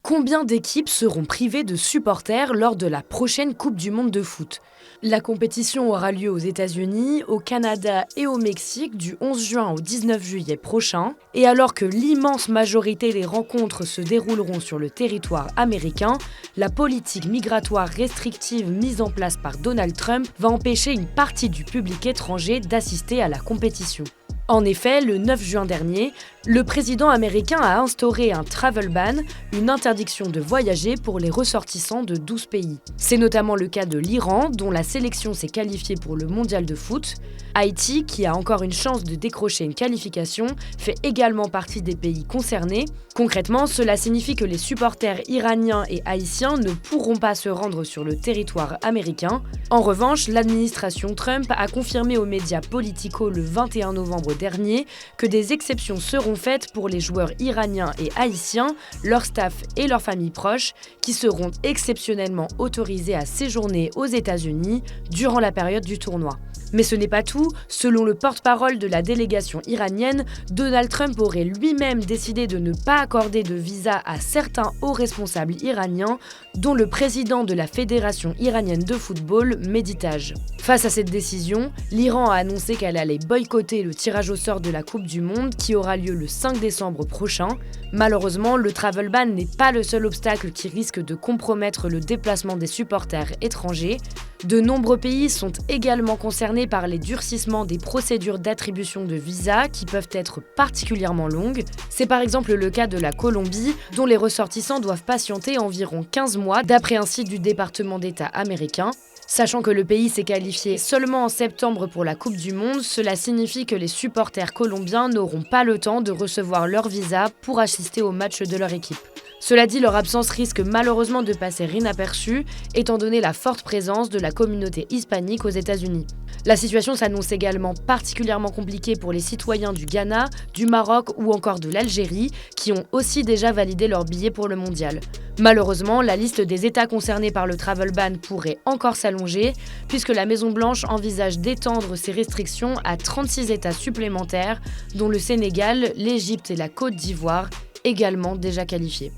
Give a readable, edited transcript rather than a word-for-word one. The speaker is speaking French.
Combien d'équipes seront privées de supporters lors de la prochaine Coupe du Monde de foot? La compétition aura lieu aux États-Unis, au Canada et au Mexique du 11 juin au 19 juillet prochain. Et alors que l'immense majorité des rencontres se dérouleront sur le territoire américain, la politique migratoire restrictive mise en place par Donald Trump va empêcher une partie du public étranger d'assister à la compétition. En effet, le 9 juin dernier, le président américain a instauré un travel ban, une interdiction de voyager pour les ressortissants de 12 pays. C'est notamment le cas de l'Iran, dont la sélection s'est qualifiée pour le mondial de foot. Haïti, qui a encore une chance de décrocher une qualification, fait également partie des pays concernés. Concrètement, cela signifie que les supporters iraniens et haïtiens ne pourront pas se rendre sur le territoire américain. En revanche, l'administration Trump a confirmé aux médias Politico le 21 novembre dernier que des exceptions seront faites pour les joueurs iraniens et haïtiens, leur staff et leurs familles proches, qui seront exceptionnellement autorisés à séjourner aux États-Unis durant la période du tournoi. Mais ce n'est pas tout. Selon le porte-parole de la délégation iranienne, Donald Trump aurait lui-même décidé de ne pas accorder de visa à certains hauts responsables iraniens, dont le président de la Fédération iranienne de football, Mehdi Taj. Face à cette décision, l'Iran a annoncé qu'elle allait boycotter le tirage au sort de la Coupe du Monde qui aura lieu le 5 décembre prochain. Malheureusement, le travel ban n'est pas le seul obstacle qui risque de compromettre le déplacement des supporters étrangers. De nombreux pays sont également concernés par les durcissements des procédures d'attribution de visa qui peuvent être particulièrement longues. C'est par exemple le cas de la Colombie, dont les ressortissants doivent patienter environ 15 mois d'après un site du département d'État américain. Sachant que le pays s'est qualifié seulement en septembre pour la Coupe du Monde, cela signifie que les supporters colombiens n'auront pas le temps de recevoir leur visa pour assister au match de leur équipe. Cela dit, leur absence risque malheureusement de passer inaperçue, étant donné la forte présence de la communauté hispanique aux États-Unis. La situation s'annonce également particulièrement compliquée pour les citoyens du Ghana, du Maroc ou encore de l'Algérie, qui ont aussi déjà validé leur billet pour le mondial. Malheureusement, la liste des États concernés par le travel ban pourrait encore s'allonger, puisque la Maison-Blanche envisage d'étendre ces restrictions à 36 États supplémentaires, dont le Sénégal, l'Égypte et la Côte d'Ivoire, également déjà qualifiés.